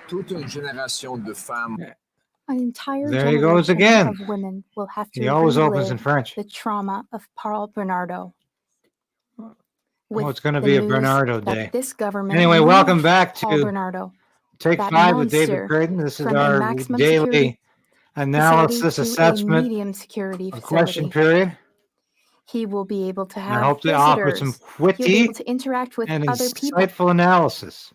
Toute une génération de femmes. An entire There he goes again. of women will have to He always opens in relive French. the trauma of Paul Bernardo. Oh, it's going to be a Bernardo day. This government Anyway, welcome back Paul to Bernardo, Take that 5 with David monster Krayden. This is from a our maximum daily security analysis facility to a assessment medium security question facility. period. He will be able to I have hope to offer some visitors. He'll be witty able to interact with and other people. insightful analysis.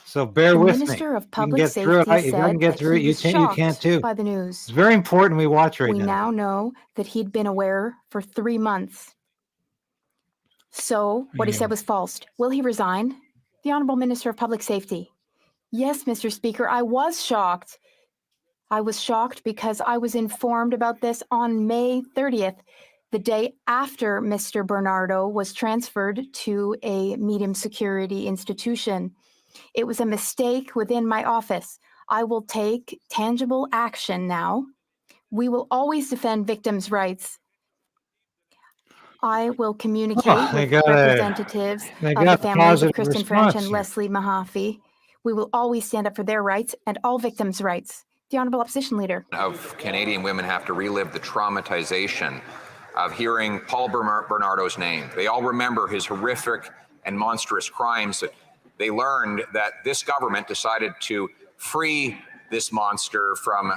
So bear The with Minister me. of You can Public get through it. Safety If you can said get that through it, he you was can't shocked too. by the It's news. very important we watch right We now. now know that he'd been aware for 3 months. So what he said was false. Will he resign? The Honourable Minister of Public Safety. Yes, Mr. Speaker, I was shocked. I was shocked because I was informed about this on May 30th, the day after Mr. Bernardo was transferred to a medium security institution. It was a mistake within my office. I will take tangible action now. We will always defend victims' rights. I will communicate with representatives of the families of Kristen French and Leslie Mahaffey. We will always stand up for their rights and all victims' rights. The Honourable Opposition Leader. Of Canadian women have to relive the traumatization of hearing Paul Bernardo's name. They all remember his horrific and monstrous crimes. They learned that this government decided to free this monster from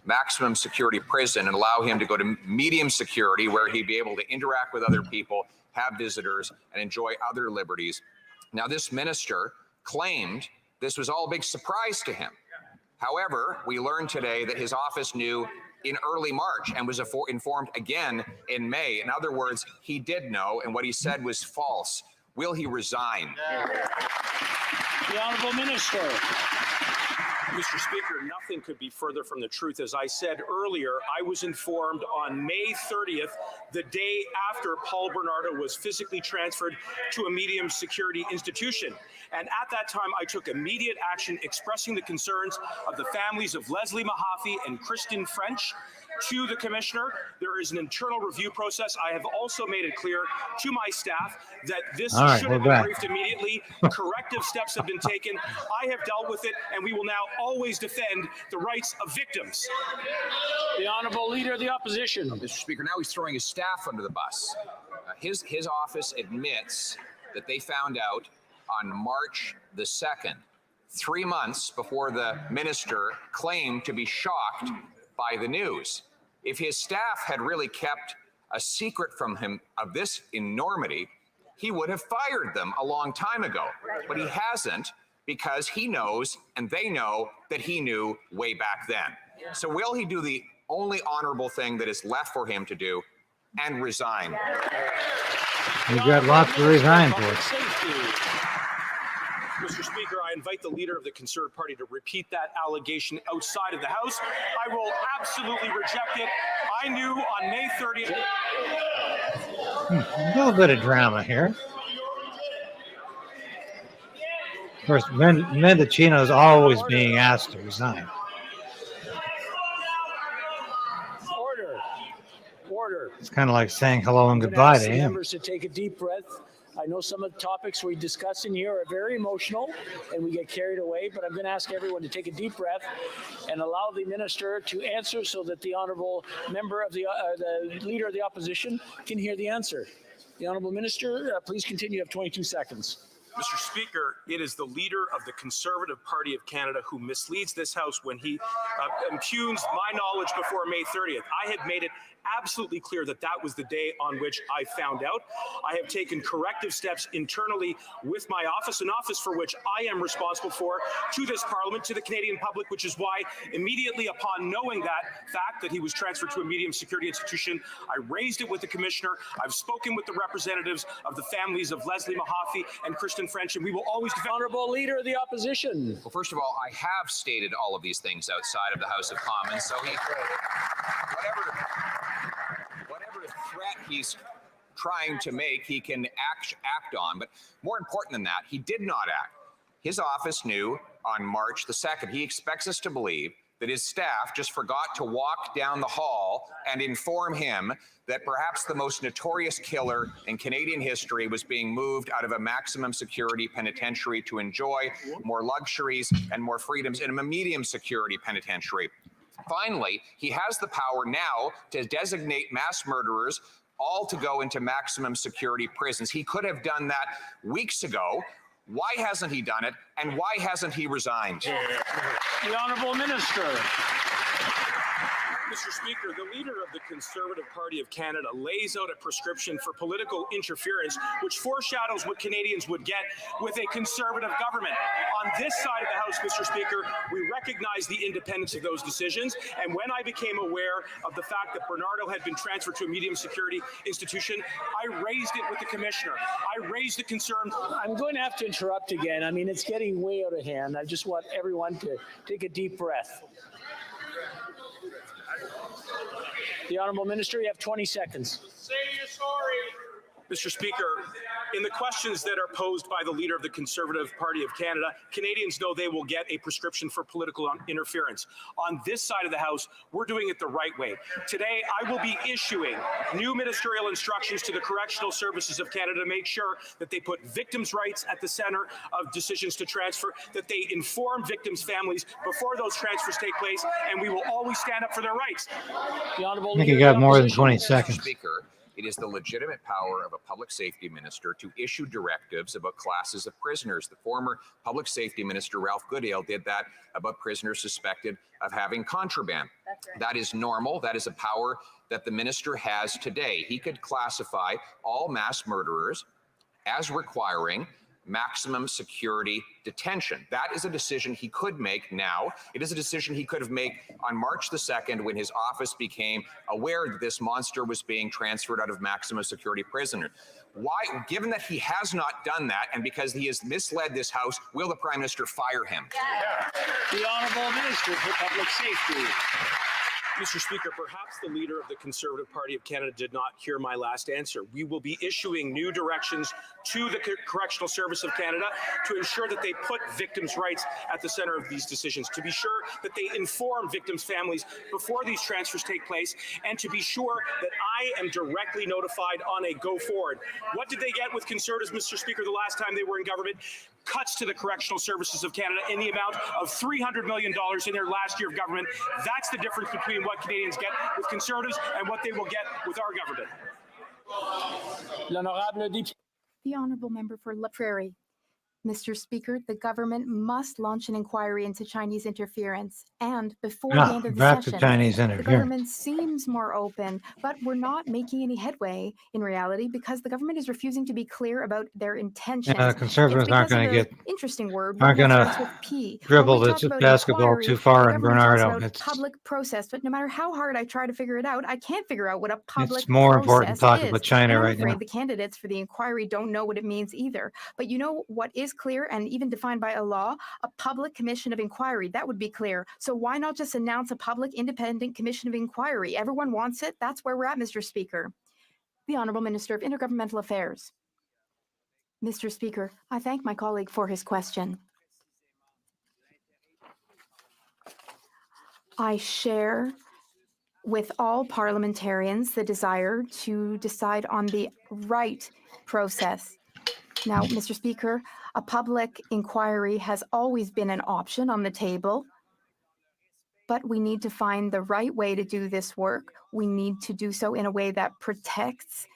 maximum security prison and allow him to go to medium security, where he'd be able to interact with other people, have visitors, and enjoy other liberties. Now, this minister claimed this was all a big surprise to him. However, we learned today that his office knew in early March and was informed again in May. In other words, he did know, and what he said was false. Will he resign? The Honourable Minister. Mr. Speaker, nothing could be further from the truth. As I said earlier, I was informed on May 30th, the day after Paul Bernardo was physically transferred to a medium security institution. And at that time, I took immediate action expressing the concerns of the families of Leslie Mahaffey and Kristen French to the Commissioner. There is an internal review process. I have also made it clear to my staff that this should have been briefed immediately. Corrective steps have been taken. I have dealt with it, and we will now always defend the rights of victims. The Honourable Leader of the Opposition. Mr. Speaker, now he's throwing his staff under the bus. His office admits that they found out on March the 2nd, 3 months before the minister claimed to be shocked by the news. If his staff had really kept a secret from him of this enormity, he would have fired them a long time ago. But he hasn't, because he knows and they know that he knew way back then. So will he do the only honorable thing that is left for him to do and resign? You've got lots to resign for. Mr. Speaker, I invite the Leader of the Conservative Party to repeat that allegation outside of the House. I will absolutely reject it. I knew on May 30th. A little bit of drama here. Of course, Mendicino is always being asked to resign. Order. It's kind of like saying hello and goodbye to him. Members to take a deep breath. I know some of the topics we discuss in here are very emotional and we get carried away, but I'm going to ask everyone to take a deep breath and allow the minister to answer so that the honourable member of the Leader of the Opposition can hear the answer. The Honourable Minister, please continue. You have 22 seconds. Mr. Speaker, it is the Leader of the Conservative Party of Canada who misleads this House when he impugns my knowledge before May 30th. I had made it absolutely clear that that was the day on which I found out. I have taken corrective steps internally with my office, an office for which I am responsible for, to this Parliament, to the Canadian public, which is why immediately upon knowing that fact that he was transferred to a medium security institution, I raised it with the Commissioner. I've spoken with the representatives of the families of Leslie Mahaffey and Kristen French, and we will always defend. Honourable Leader of the Opposition. Well, first of all, I have stated all of these things outside of the House of Commons, so whatever threat he's trying to make, he can act on. But more important than that, he did not act. His office knew on March the 2nd. He expects us to believe that his staff just forgot to walk down the hall and inform him that perhaps the most notorious killer in Canadian history was being moved out of a maximum security penitentiary to enjoy more luxuries and more freedoms in a medium security penitentiary. Finally, he has the power now to designate mass murderers all to go into maximum security prisons. He could have done that weeks ago. Why hasn't he done it? And why hasn't he resigned? The Honourable Minister. Mr. Speaker, the leader of the Conservative Party of Canada lays out a prescription for political interference, which foreshadows what Canadians would get with a Conservative government. On this side of the House, Mr. Speaker, we recognize the independence of those decisions. And when I became aware of the fact that Bernardo had been transferred to a medium security institution, I raised it with the Commissioner. I raised the concern. I'm going to have to interrupt again. I mean, it's getting way out of hand. I just want everyone to take a deep breath. The Honourable Minister, you have 20 seconds. Say you're sorry. Mr. Speaker, in the questions that are posed by the leader of the Conservative Party of Canada, Canadians know they will get a prescription for political interference. On this side of the House, we're doing it the right way. Today, I will be issuing new ministerial instructions to the Correctional Services of Canada to make sure that they put victims' rights at the center of decisions to transfer, that they inform victims' families before those transfers take place, and we will always stand up for their rights. The Honourable I think Leader you of got the more than Opposition. 20 Mr. seconds. Speaker, it is the legitimate power of a public safety minister to issue directives about classes of prisoners. The former public safety minister, Ralph Goodale, did that about prisoners suspected of having contraband. That's right. That is normal. That is a power that the minister has today. He could classify all mass murderers as requiring maximum security detention. That is a decision he could make now. It is a decision he could have made on March the 2nd when his office became aware that this monster was being transferred out of maximum security prison. Why, given that he has not done that, and because he has misled this House, will the Prime Minister fire him? The Honourable Minister for Public Safety. Mr. Speaker, perhaps the leader of the Conservative Party of Canada did not hear my last answer. We will be issuing new directions to the Correctional Service of Canada to ensure that they put victims' rights at the center of these decisions, to be sure that they inform victims' families before these transfers take place, and to be sure that I am directly notified on a go forward. What did they get with Conservatives, Mr. Speaker, the last time they were in government? Cuts to the Correctional Services of Canada in the amount of $300 million in their last year of government. That's the difference between what Canadians get with Conservatives and what they will get with our government. L'Honorable député. The Honourable Member for La Prairie. Mr. Speaker, the government must launch an inquiry into Chinese interference. And before the end of the Back session, to Chinese the interference. government seems more open, but we're not making any headway in reality because the government is refusing to be clear about their intentions. Conservatives It's aren't because going of to a get interesting word. aren't one that gonna starts with P. dribble When we this talk about basketball inquiry, too far the in government talks Bernardo. about It's public process, but no matter how hard I try to figure it out, I can't figure out what a public it's more important process talking is. about China And I'm right afraid now. the candidates for the inquiry don't know what it means either. But you know what is clear and even defined by a law? A public commission of inquiry. That would be clear. So why not just announce a public independent commission of inquiry? Everyone wants it. That's where we're at, Mr. Speaker. The Honourable Minister of Intergovernmental Affairs. Mr. Speaker, I thank my colleague for his question. I share with all parliamentarians the desire to decide on the right process. Now, Mr. Speaker, a public inquiry has always been an option on the table, but we need to find the right way to do this work. We need to do so in a way that protects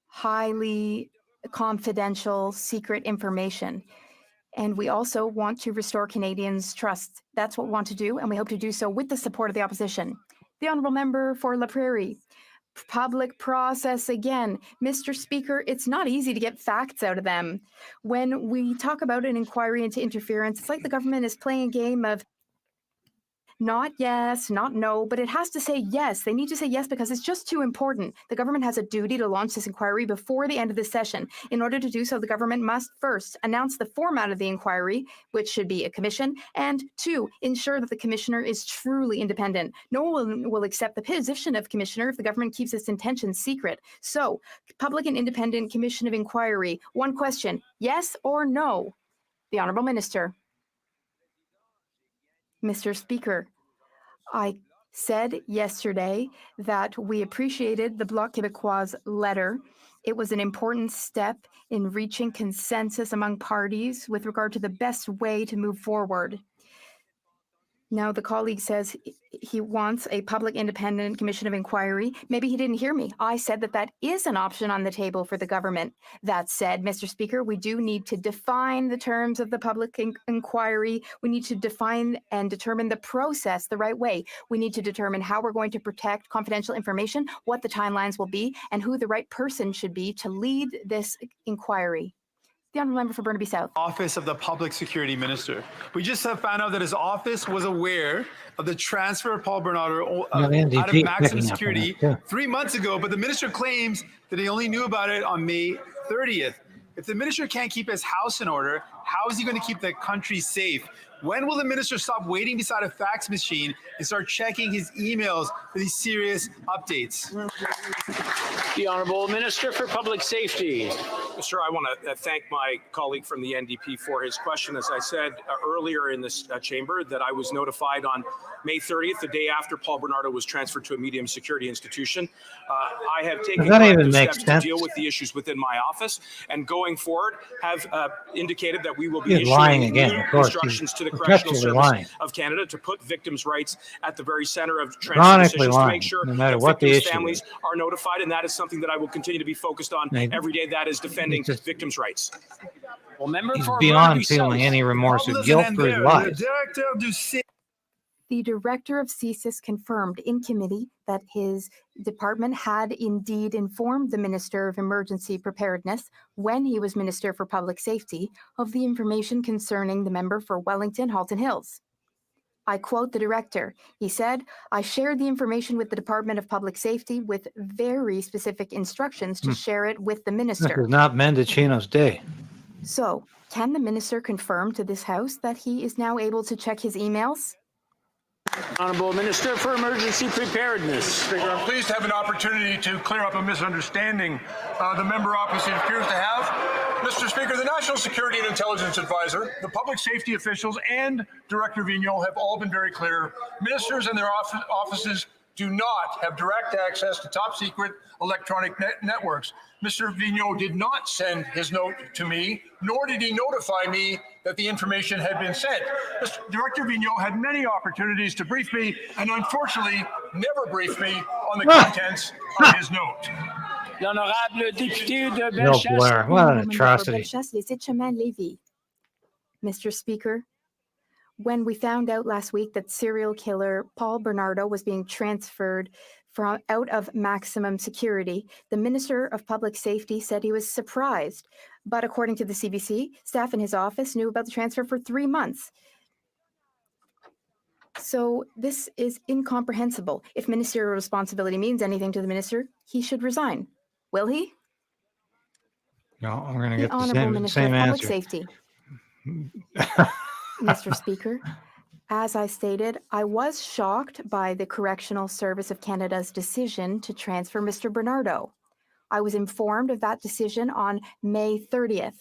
highly confidential, secret information. And we also want to restore Canadians' trust. That's what we want to do, and we hope to do so with the support of the opposition. The Honourable Member for La Prairie. Public process again. Mr. Speaker, it's not easy to get facts out of them. When we talk about an inquiry into interference, it's like the government is playing a game of not yes, not no, but it has to say yes. They need to say yes because it's just too important. The government has a duty to launch this inquiry before the end of this session. In order to do so, the government must first announce the format of the inquiry, which should be a commission, and two, ensure that the commissioner is truly independent. No one will accept the position of commissioner if the government keeps its intentions secret. So, public and independent commission of inquiry. One question, yes or no? The Honourable Minister. Mr. Speaker, I said yesterday that we appreciated the Bloc Québécois letter. It was an important step in reaching consensus among parties with regard to the best way to move forward. Now the colleague says he wants a public independent commission of inquiry. Maybe he didn't hear me. I said that that is an option on the table for the government. That said, Mr. Speaker, we do need to define the terms of the public inquiry. We need to define and determine the process the right way. We need to determine how we're going to protect confidential information, what the timelines will be, and who the right person should be to lead this inquiry. The Honourable Member for Burnaby South. Office of the Public Security Minister. We just have found out that his office was aware of the transfer of Paul Bernardo out of maximum security 3 months ago, but the minister claims that he only knew about it on May 30th. If the minister can't keep his house in order, how is he going to keep the country safe? When will the minister stop waiting beside a fax machine and start checking his emails for these serious updates? The Honourable Minister for Public Safety. Sir, I want to thank my colleague from the NDP for his question. As I said earlier in this chamber, that I was notified on May 30th, the day after Paul Bernardo was transferred to a medium security institution. I have taken corrective steps to deal with the issues within my office, and going forward have indicated that we will be issuing new instructions to the Correctional Service of Canada to put victims' rights at the very center of transfer decisions, to make sure that victims' families are notified, and that is something that I will continue to be focused on every day. That is defending victims' rights. Well, member He's for beyond feeling any remorse or guilt for his lies. The director of CSIS confirmed in committee that his department had indeed informed the Minister of Emergency Preparedness, when he was Minister for Public Safety, of the information concerning the member for Wellington Halton Hills. I quote the director. He said, "I shared the information with the Department of Public Safety with very specific instructions to share it with the minister." This is not Mendicino's day. So, can the minister confirm to this House that he is now able to check his emails? Honourable Minister for Emergency Preparedness. Speaker, I'm pleased to have an opportunity to clear up a misunderstanding the member opposite appears to have. Mr. Speaker, the National Security and Intelligence Advisor, the public safety officials, and Director Vigneault have all been very clear. Ministers and their offices do not have direct access to top secret electronic networks. Mr. Vigneault did not send his note to me, nor did he notify me that the information had been sent. Director Vigneault had many opportunities to brief me, and unfortunately never briefed me on the contents of his note. L'honorable député de No, Blair. What an atrocity. Mr. Speaker, when we found out last week that serial killer Paul Bernardo was being transferred from out of maximum security, the Minister of Public Safety said he was surprised. But according to the CBC, staff in his office knew about the transfer for 3 months. So this is incomprehensible. If ministerial responsibility means anything to the minister, he should resign. Will he? No, I'm going to get the Honourable Minister same of Public answer. Safety. Mr. Speaker, as I stated, I was shocked by the Correctional Service of Canada's decision to transfer Mr. Bernardo. I was informed of that decision on May 30th.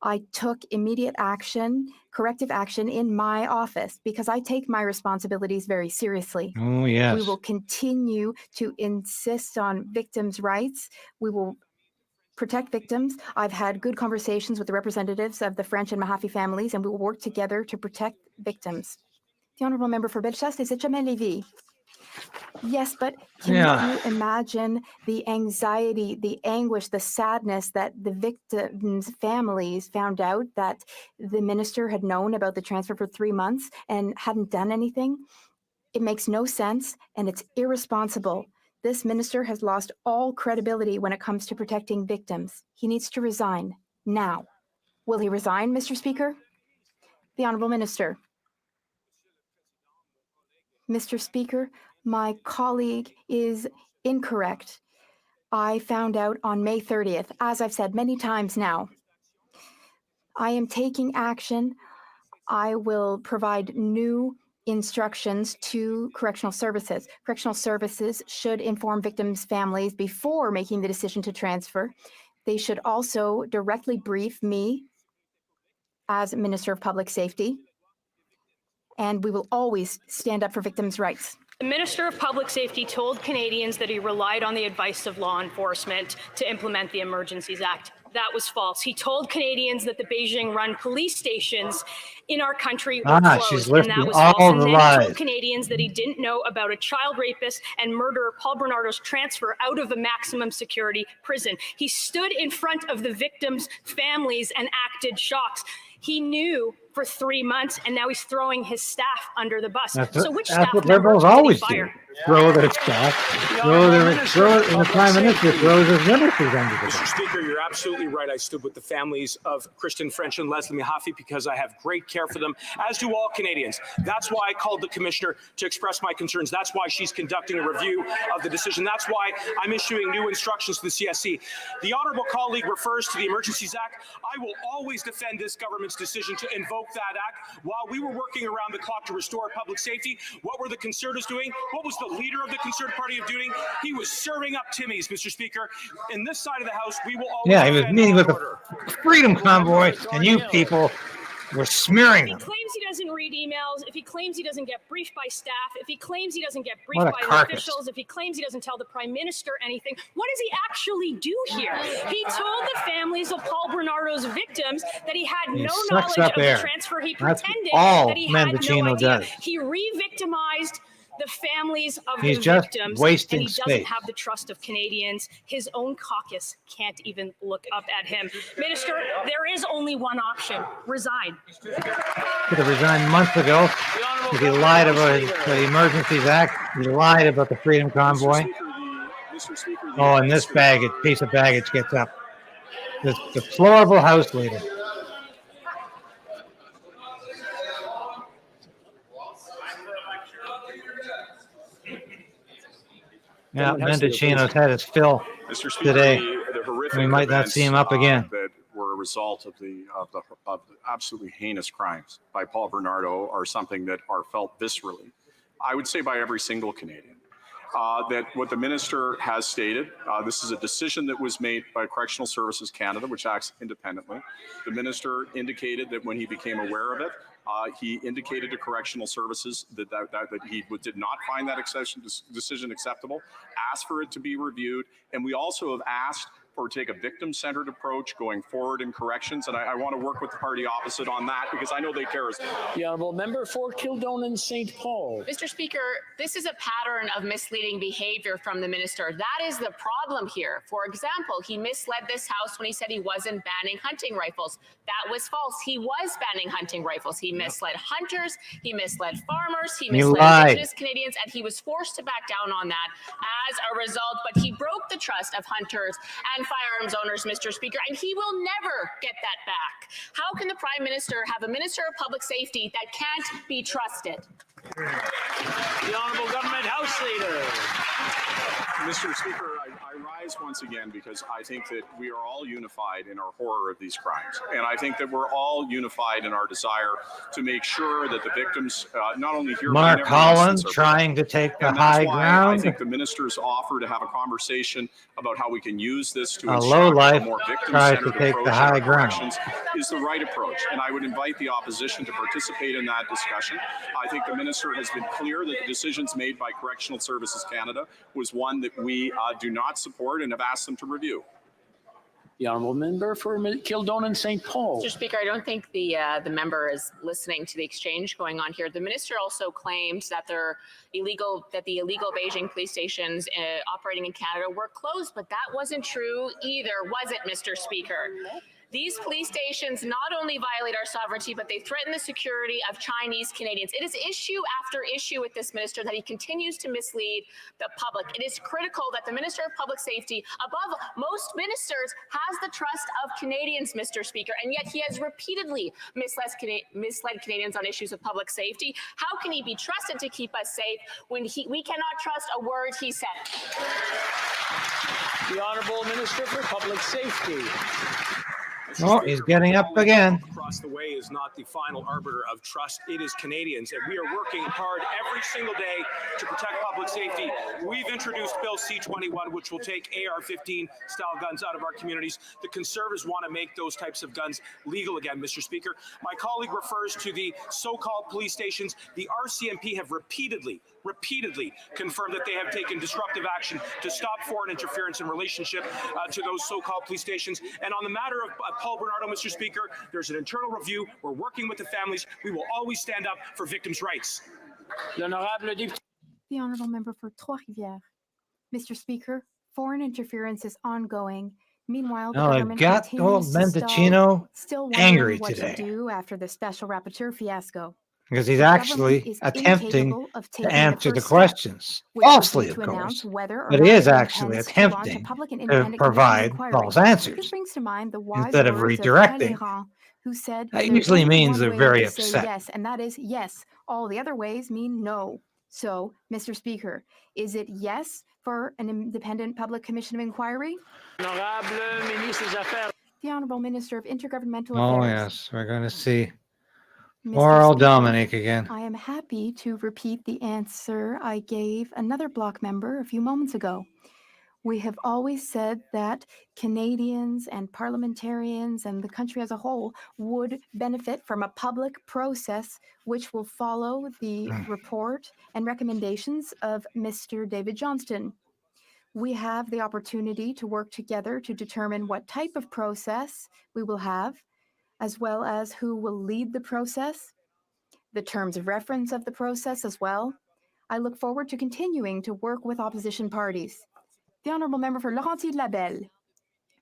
I took immediate action, corrective action in my office because I take my responsibilities very seriously. Oh, yes. We will continue to insist on victims' rights. We will protect victims. I've had good conversations with the representatives of the French and Mahaffey families, and we will work together to protect victims. The Honourable Member for Bellechasse, Les Etchemin-Lévis. Yes, but can you imagine the anxiety, the anguish, the sadness that the victims' families found out that the minister had known about the transfer for 3 months and hadn't done anything? It makes no sense, and it's irresponsible. This minister has lost all credibility when it comes to protecting victims. He needs to resign now. Will he resign, Mr. Speaker? The Honourable Minister. Mr. Speaker, my colleague is incorrect. I found out on May 30th, as I've said many times now. I am taking action. I will provide new instructions to correctional services. Correctional services should inform victims' families before making the decision to transfer. They should also directly brief me as Minister of Public Safety, and we will always stand up for victims' rights. The Minister of Public Safety told Canadians that he relied on the advice of law enforcement to implement the Emergencies Act. That was false. He told Canadians that the Beijing-run police stations in our country were closed, she's and that lifting was all false. And the then he lies. told Canadians that he didn't know about a child rapist and murderer, Paul Bernardo's transfer out of a maximum security prison. He stood in front of the victims' families and acted shocked. He knew for 3 months, and now he's throwing his staff under the bus. So which staff what member liberals did he always do. fire? Throw their stuff. The Prime Minister throws his ministers under the Mr. bus. Speaker, you're absolutely right. I stood with the families of Kristen French and Leslie Mahaffey because I have great care for them, as do all Canadians. That's why I called the commissioner to express my concerns. That's why she's conducting a review of the decision. That's why I'm issuing new instructions to the CSC. The honourable colleague refers to the Emergencies Act. I will always defend this government's decision to invoke that act. While we were working around the clock to restore public safety, what were the Conservatives doing? What was the leader of the Conservative Party doing? He was serving up Timmies, Mr. Speaker. In this side of the House, we will always Yeah, he was defend meeting law with and the order. Freedom Convoy, and you people were smearing If he them. claims he doesn't read emails, if he claims he doesn't get briefed by staff, if he claims he doesn't get briefed What a by carcass. officials, if he claims he doesn't tell the Prime Minister anything, what does he actually do here? He told the families of Paul Bernardo's victims that he had He no sucks knowledge up of air. the transfer. He That's pretended all that he had no Mendicino idea. does. He re-victimized the families of He's the just victims, wasting and he doesn't space. have the trust of Canadians. His own caucus can't even look up at him. Minister, there is only one option: resign. Could have resigned months ago because he lied about the Emergencies Act. He lied about the Freedom Convoy. Oh, and this piece of baggage gets up. This deplorable House leader. Yeah, Mendicino's had his fill Mr. Speaker, today. the horrific We might not events, see him up again. that were a result of the absolutely heinous crimes by Paul Bernardo are something that are felt viscerally. I would say by every single Canadian. That what the minister has stated, this is a decision that was made by Correctional Services Canada, which acts independently. The minister indicated that when he became aware of it, he indicated to Correctional Services that he did not find that decision acceptable, asked for it to be reviewed, and we also have asked for take a victim-centered approach going forward in corrections, and I want to work with the party opposite on that because I know they care as well. The honourable member for Kildonan St. Paul. Mr. Speaker, this is a pattern of misleading behavior from the minister. That is the problem here. For example, he misled this House when he said he wasn't banning hunting rifles. That was false. He was banning hunting rifles. He misled hunters, he misled farmers, he misled Indigenous Canadians, and he was forced to back down on that as a result. But he broke the trust of hunters and firearms owners, Mr. Speaker, and he will never get that back. How can the Prime Minister have a Minister of Public Safety that can't be trusted? The Honourable Government House Leader. Mr. Speaker, I rise once again because I think that we are all unified in our horror of these crimes. And I think that we're all unified in our desire to make sure that the victims not only hear Mark Holland trying to take the high ground. I think the minister's offer to have a conversation about how we can use this to A ensure lowlife a more tries to victim-centered take approach the in high our ground. corrections is the right approach. And I would invite the opposition to participate in that discussion. I think the minister has been clear that the decisions made by Correctional Services Canada was one that we do not support and have asked them to review. The honourable member for Kildonan St. Paul. Mr. Speaker, I don't think the member is listening to the exchange going on here. The minister also claimed that the illegal Beijing police stations operating in Canada were closed, but that wasn't true either, was it, Mr. Speaker? These police stations not only violate our sovereignty, but they threaten the security of Chinese Canadians. It is issue after issue with this minister that he continues to mislead the public. It is critical that the Minister of Public Safety, above most ministers, has the trust of Canadians, Mr. Speaker, and yet he has repeatedly misled Canadians on issues of public safety. How can he be trusted to keep us safe when we cannot trust a word he said? The Honourable Minister for Public Safety. Oh, he's getting up again. across the way is not the final arbiter of trust. It is Canadians, and we are working hard every single day to protect public safety. We've introduced Bill C-21, which will take AR-15 style guns out of our communities. The Conservatives want to make those types of guns legal again, Mr. Speaker. My colleague refers to the so-called police stations. The RCMP have repeatedly confirmed that they have taken disruptive action to stop foreign interference in relationship to those so-called police stations. And on the matter of Paul Bernardo, Mr. Speaker, there's an internal review. We're working with the families. We will always stand up for victims' rights. The Honourable Member for Trois-Rivières. Mr. Speaker, foreign interference is ongoing. Meanwhile, the No, it government got old continues to Mendicino still angry wondering what today to do after the special rapporteur fiasco. because he's The actually government is attempting incapable of to taking answer the first step, questions, which would be falsely, of to announce course, whether or but not he is it actually intends to launch a attempting public and to independent commission of provide inquiry. false This answers brings to mind the wise instead of words of redirecting. Talleyrand, who said, That "There's usually only means one they're way very to say upset. yes, and that is yes. All the other ways mean no." So, Mr. Speaker, is it yes for an independent public commission of inquiry? The Honourable Minister of Intergovernmental Oh, Affairs. yes, we're going to see Mr. Oral Speaker, Dominic again. I am happy to repeat the answer I gave another bloc member a few moments ago. We have always said that Canadians and parliamentarians and the country as a whole would benefit from a public process which will follow the report and recommendations of Mr. David Johnston. We have the opportunity to work together to determine what type of process we will have, as well as who will lead the process, the terms of reference of the process as well. I look forward to continuing to work with opposition parties. The Honourable Member for Laurentides-Labelle.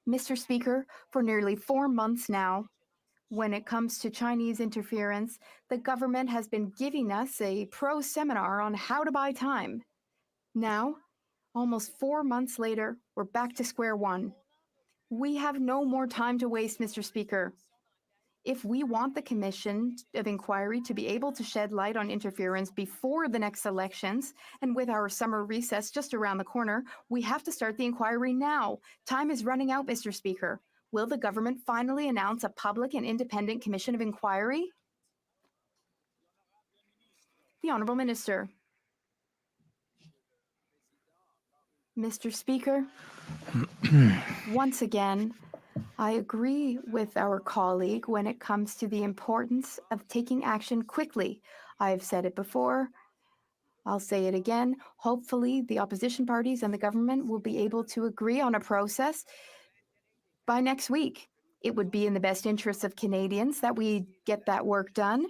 Mr. Speaker, for nearly 4 months now, when it comes to Chinese interference, the government has been giving us a pro-seminar on how to buy time. Now, almost 4 months later, we're back to square one. We have no more time to waste, Mr. Speaker. If we want the Commission of Inquiry to be able to shed light on interference before the next elections, and with our summer recess just around the corner, we have to start the inquiry now. Time is running out, Mr. Speaker. Will the government finally announce a public and independent Commission of Inquiry? The Honourable Minister. Mr. Speaker, once again, I agree with our colleague when it comes to the importance of taking action quickly. I've said it before. I'll say it again. Hopefully, the opposition parties and the government will be able to agree on a process by next week. It would be in the best interests of Canadians that we get that work done.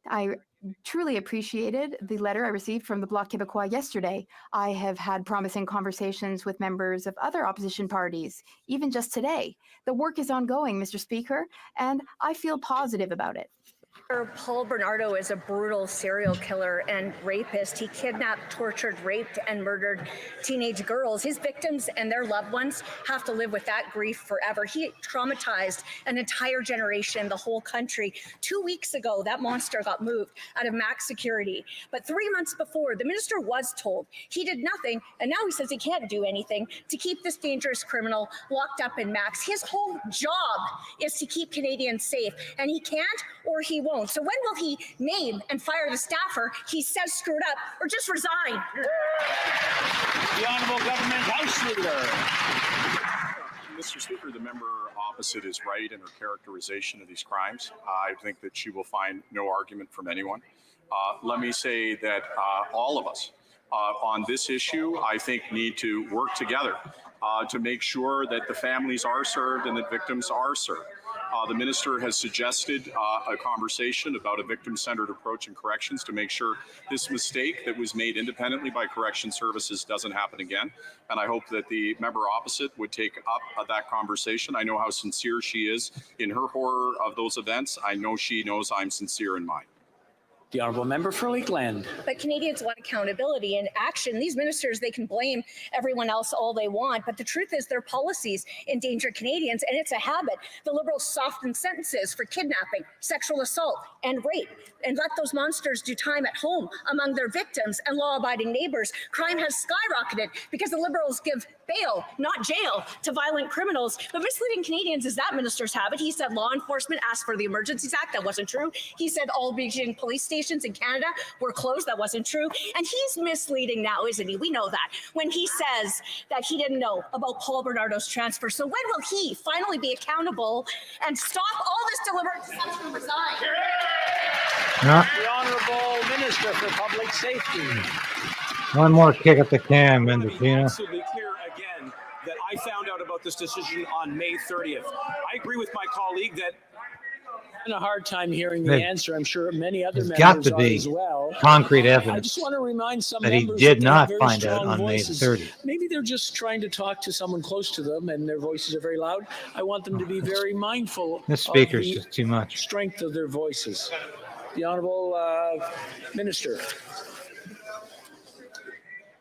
I truly appreciated the letter I received from the Bloc Québécois yesterday. I have had promising conversations with members of other opposition parties, even just today. The work is ongoing, Mr. Speaker, and I feel positive about it. Paul Bernardo is a brutal serial killer and rapist. He kidnapped, tortured, raped, and murdered teenage girls. His victims and their loved ones have to live with that grief forever. He traumatized an entire generation, the whole country. 2 weeks ago, that monster got moved out of max security. But 3 months before, the minister was told he did nothing, and now he says he can't do anything to keep this dangerous criminal locked up in max. His whole job is to keep Canadians safe, and he can't or he won't. So when will he name and fire the staffer he says screwed up, or just resign? The Honourable Government House Leader. Mr. Speaker, the member opposite is right in her characterization of these crimes. I think that she will find no argument from anyone. Let me say that all of us on this issue, I think, need to work together to make sure that the families are served and that victims are served. The minister has suggested a conversation about a victim-centered approach in corrections to make sure this mistake that was made independently by correction services doesn't happen again. And I hope that the member opposite would take up that conversation. I know how sincere she is in her horror of those events. I know she knows I'm sincere in mine. The Honourable Member for Lakeland. But Canadians want accountability and action. These ministers, they can blame everyone else all they want, but the truth is their policies endanger Canadians, and it's a habit. The Liberals soften sentences for kidnapping, sexual assault, and rape, and let those monsters do time at home among their victims and law-abiding neighbours. Crime has skyrocketed because the Liberals give bail, not jail, to violent criminals. But misleading Canadians is that minister's habit. He said law enforcement asked for the Emergencies Act. That wasn't true. He said all Beijing police stations in Canada were closed. That wasn't true. And he's misleading now, isn't he? We know that. When he says that he didn't know about Paul Bernardo's transfer. So when will he finally be accountable and stop all this deliberate deception and resign? No, The Honourable Minister for Public Safety. one more kick at the can, I want to be Mendicino. absolutely clear again that I found out about this decision on May 30th. I agree with my colleague that I'm having a hard time hearing the There- answer. I'm sure many other There's got members to are be as well. concrete I evidence just want to remind some that he members did they have not very find out strong on May voices. 30th. Maybe they're just trying to talk to someone close to them and their voices are very loud. I want them to be very mindful This of speaker's the just too much. strength of their voices. The Honourable Minister.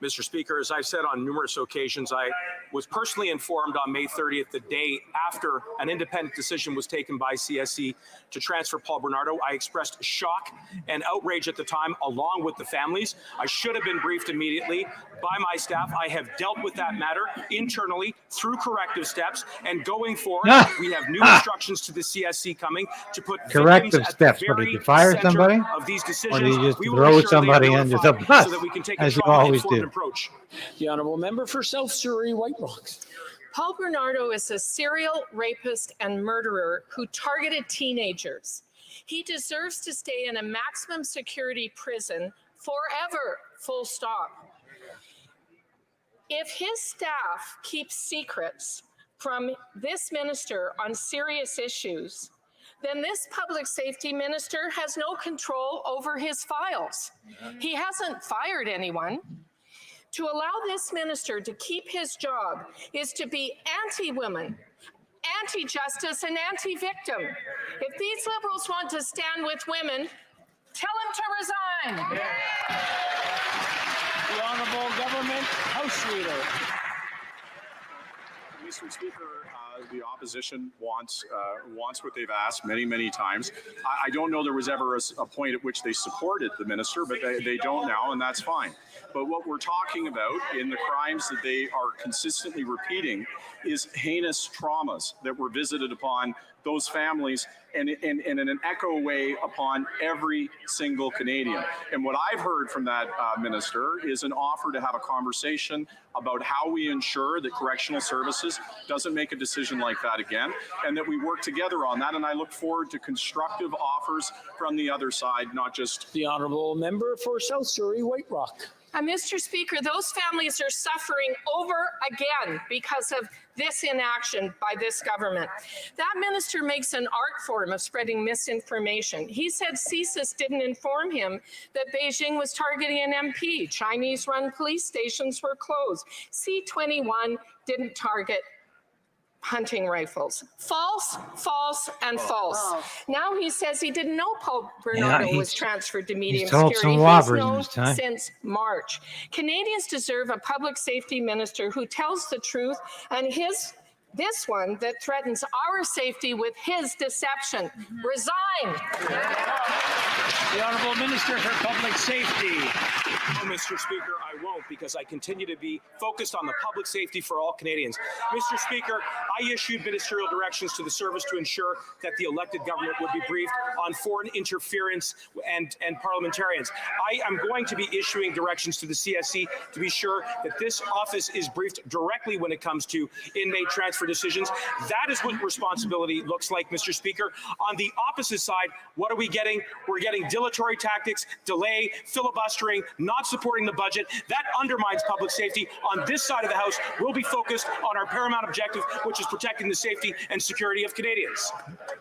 Mr. Speaker, as I've said on numerous occasions, I was personally informed on May 30th, the day after an independent decision was taken by CSE to transfer Paul Bernardo. I expressed shock and outrage at the time, along with the families. I should have been briefed immediately by my staff. I have dealt with that matter internally through corrective steps, and going forward, we have new instructions to the CSC coming to put Corrective victims at steps. the What, very did you fire center somebody? of these Or decisions. did you just We will throw ensure they are somebody under the notified bus, so that we can take a as you trauma always informed do? approach. The Honourable Member for South Surrey White Rocks. Paul Bernardo is a serial rapist and murderer who targeted teenagers. He deserves to stay in a maximum security prison forever, full stop. If his staff keeps secrets from this minister on serious issues, then this public safety minister has no control over his files. He hasn't fired anyone. To allow this minister to keep his job is to be anti-women, anti-justice, and anti-victim. If these liberals want to stand with women, tell them to resign. The Honourable Government House Leader. Mr. Speaker, the opposition wants what they've asked many times. I don't know there was ever a point at which they supported the minister, but they don't now, and that's fine. But what we're talking about in the crimes that they are consistently repeating is heinous traumas that were visited upon those families and in an echo way upon every single Canadian. And what I've heard from that minister is an offer to have a conversation about how we ensure that correctional services doesn't make a decision like that again, and that we work together on that. And I look forward to constructive offers from the other side, not just... The Honourable Member for South Surrey White Rock. Mr. Speaker, those families are suffering over again because of this inaction by this government. That minister makes an art form of spreading misinformation. He said CSIS didn't inform him that Beijing was targeting an MP. Chinese-run police stations were closed. C-21 didn't target hunting rifles. False, false, and false. Now he says he didn't know Paul Bernardo was transferred to medium told security. some whoppers He's in known his time. since March. Canadians deserve a public safety minister who tells the truth, and this one that threatens our safety with his deception. Resign. The Honourable Minister for Public Safety. No, Mr. Speaker, I won't, because I continue to be focused on the public safety for all Canadians. Mr. Speaker, I issued ministerial directions to the service to ensure that the elected government would be briefed on foreign interference and parliamentarians. I am going to be issuing directions to the CSC to be sure that this office is briefed directly when it comes to inmate transfer decisions. That is what responsibility looks like, Mr. Speaker. On the opposite side, what are we getting? We're getting dilatory tactics, delay, filibustering, not supporting the budget. That undermines public safety. On this side of the House, we'll be focused on our paramount objective, which is protecting the safety and security of Canadians.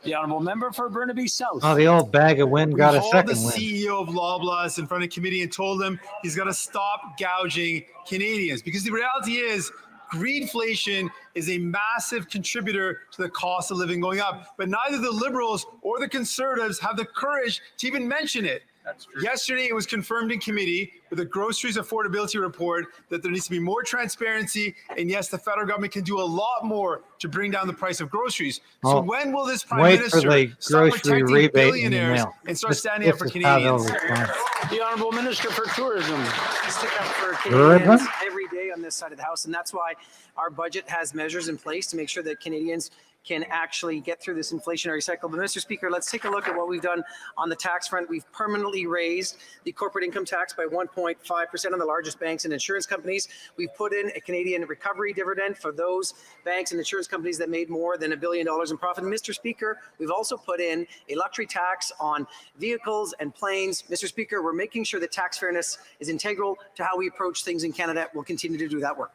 The Honourable Member for Burnaby South. Oh, the old bag of wind got a Called second the win. CEO of Loblaws in front of committee and told him he's got to stop gouging Canadians, because the reality is greedflation is a massive contributor to the cost of living going up. But neither the Liberals or the Conservatives have the courage to even mention it. That's true. Yesterday, it was confirmed in committee with the groceries affordability report that there needs to be more transparency. And yes, the federal government can do a lot more to bring down the price of groceries. So Oh, when will this prime wait for minister the start grocery protecting rebate in the billionaires mail. and start This- standing up this for is how they'll Canadians? respond. The Honourable Minister for Tourism. I stick up for Tourism? Canadians every day on on this side of the House, and that's why our budget has measures in place to make sure that Canadians can actually get through this inflationary cycle. But Mr. Speaker, let's take a look at what we've done on the tax front. We've permanently raised the corporate income tax by 1.5% on the largest banks and insurance companies. We've put in a Canadian recovery dividend for those banks and insurance companies that made more than $1 billion in profit. And Mr. Speaker, we've also put in a luxury tax on vehicles and planes. Mr. Speaker, we're making sure that tax fairness is integral to how we approach things in Canada. We'll continue to do that work.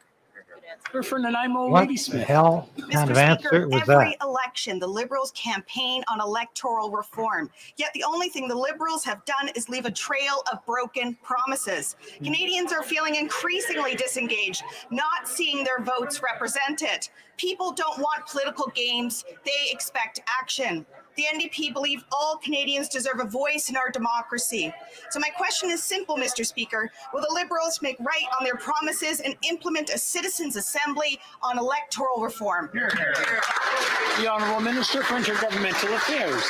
For Nanaimo, What Lady the Smith. hell kind of answer was every that? election, the Liberals campaign on electoral reform. Yet the only thing the Liberals have done is leave a trail of broken promises. Canadians are feeling increasingly disengaged, not seeing their votes represented. People don't want political games. They expect action. The NDP believe all Canadians deserve a voice in our democracy. So my question is simple, Mr. Speaker. Will the Liberals make right on their promises and implement a citizens' assembly on electoral reform? The Honourable Minister for Intergovernmental Affairs.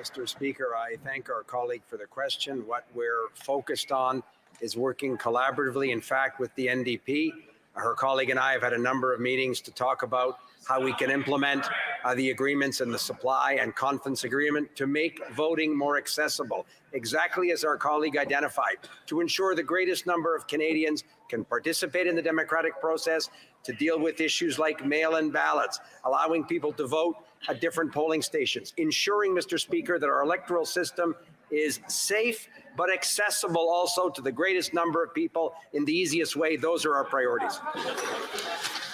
Mr. Speaker, I thank our colleague for the question. What we're focused on is working collaboratively, in fact, with the NDP. Her colleague and I have had a number of meetings to talk about how we can implement the agreements in the supply and confidence agreement to make voting more accessible, exactly as our colleague identified, to ensure the greatest number of Canadians can participate in the democratic process, to deal with issues like mail-in ballots, allowing people to vote at different polling stations, ensuring, Mr. Speaker, that our electoral system is safe but accessible also to the greatest number of people in the easiest way. Those are our priorities.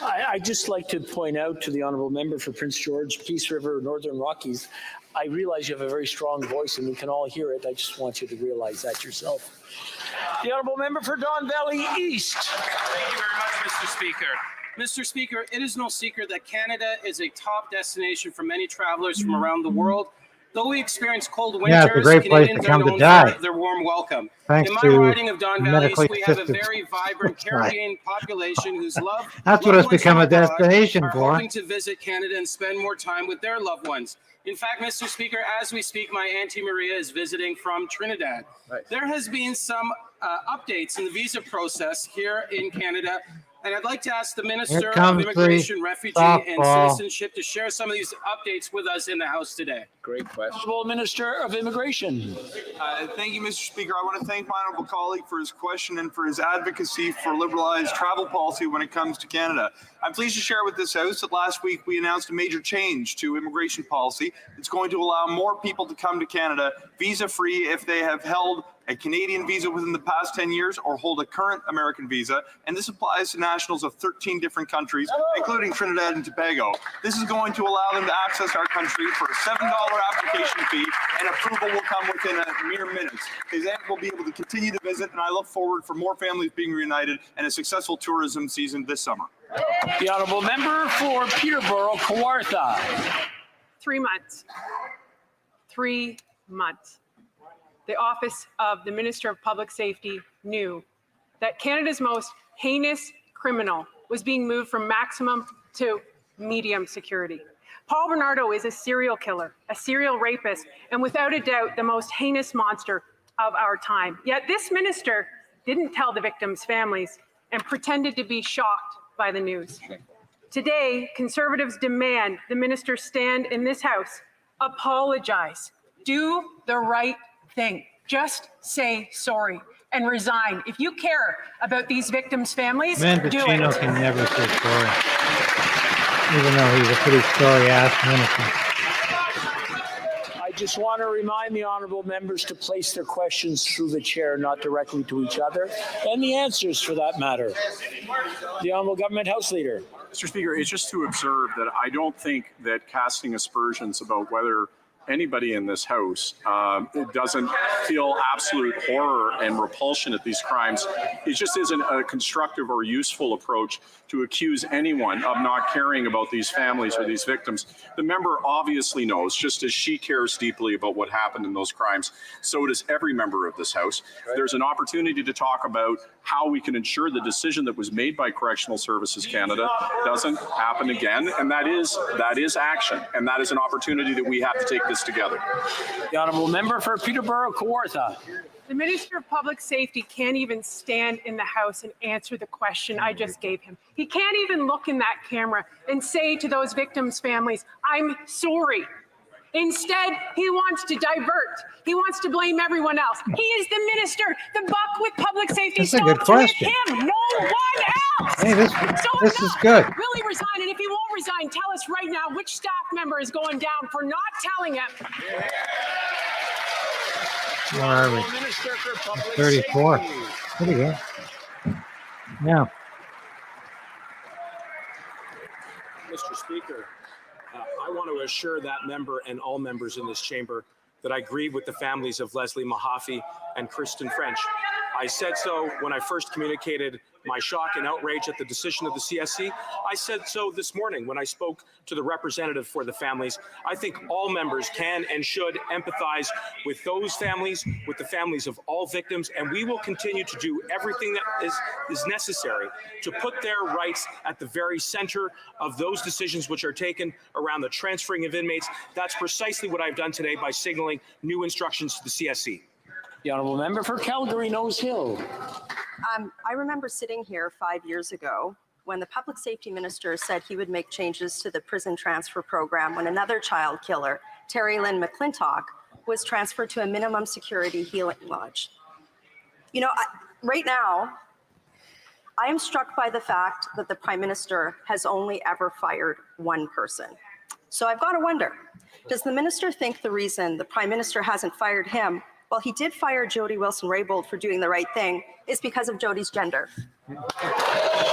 I'd just like to point out to the Honourable Member for Prince George, Peace River, Northern Rockies, I realize you have a very strong voice and we can all hear it. I just want you to realize that yourself. The Honourable Member for Don Valley East. Thank you very much, Mr. Speaker. Mr. Speaker, it is no secret that Canada is a top destination for many travelers from around the world. Though we experience cold winters, Yeah, it's a great place Canadians to come are to known die. for their warm welcome. Thanks In my to riding of Don Valley, medically we have a assisted very vibrant Caribbean population whose love. That's what it's become a destination are for. hoping to visit Canada and spend more time with their loved ones. In fact, Mr. Speaker, as we speak, my Auntie Maria is visiting from Trinidad. Right. There has been some updates in the visa process here in Canada. And I'd like to ask the Minister of Immigration, Refugee, and Citizenship to share some of these updates with us in the House today. Great question. Honourable Minister of Immigration. Thank you, Mr. Speaker. I want to thank my honourable colleague for his question and for his advocacy for liberalised travel policy when it comes to Canada. I'm pleased to share with this House that last week we announced a major change to immigration policy. It's going to allow more people to come to Canada visa-free if they have held a Canadian visa within the past 10 years or hold a current American visa. And this applies to nationals of 13 different countries, including Trinidad and Tobago. This is going to allow them to access our country for a $7 application fee, and approval will come within a mere minutes. They then will be able to continue to visit, and I look forward for more families being reunited and a successful tourism season this summer. The Honourable Member for Peterborough, Kawartha. 3 months. 3 months. The Office of the Minister of Public Safety knew that Canada's most heinous criminal was being moved from maximum to medium security. Paul Bernardo is a serial killer, a serial rapist, and without a doubt, the most heinous monster of our time. Yet this minister didn't tell the victims' families and pretended to be shocked by the news. Today, Conservatives demand the minister stand in this House, apologize, do the right thing. Just say sorry and resign. If you care about these victims' families, Mendicino can never say sorry, even though he's a pretty sorry-ass minister. I just want to remind the honourable members to place their questions through the chair, not directly to each other, and the answers for that matter. The Honourable Government House Leader. Mr. Speaker, it's just to observe that I don't think that casting aspersions about whether anybody in this House doesn't feel absolute horror and repulsion at these crimes. It just isn't a constructive or useful approach to accuse anyone of not caring about these families or these victims. The member obviously knows, just as she cares deeply about what happened in those crimes, so does every member of this House. There's an opportunity to talk about how we can ensure the decision that was made by Correctional Services Canada doesn't happen again. And that is action. And that is an opportunity that we have to take this together. The honourable member for Peterborough Kawartha. The Minister of Public Safety can't even stand in the House and answer the question I just gave him. He can't even look in that camera and say to those victims' families, I'm sorry. Instead, he wants to divert. He wants to blame everyone else. He is the minister. The buck with public safety That's a good stops with question. him, no one else. Hey, this is good. Will he resign? And if he won't resign, tell us right now which staff member is going down for not telling him. Where are we? Minister for Public 34. Safety. Pretty good. Yeah. Mr. Speaker, I want to assure that member and all members in this chamber that I grieve with the families of Leslie Mahaffey and Kristen French. I said so when I first communicated my shock and outrage at the decision of the CSC. I said so this morning when I spoke to the representative for the families. I think all members can and should empathize with those families, with the families of all victims, and we will continue to do everything that is necessary to put their rights at the very center of those decisions which are taken around the transferring of inmates. That's precisely what I've done today by signaling new instructions to the CSC. The honourable member for Calgary Nose Hill. I remember sitting here 5 years ago when the public safety minister said he would make changes to the prison transfer program when another child killer, Terry Lynn McClintock, was transferred to a minimum security healing lodge. You know, right now, I am struck by the fact that the Prime Minister has only ever fired one person. So I've got to wonder, does the minister think the reason the Prime Minister hasn't fired him, well, he did fire Jody Wilson-Raybould for doing the right thing, is because of Jody's gender?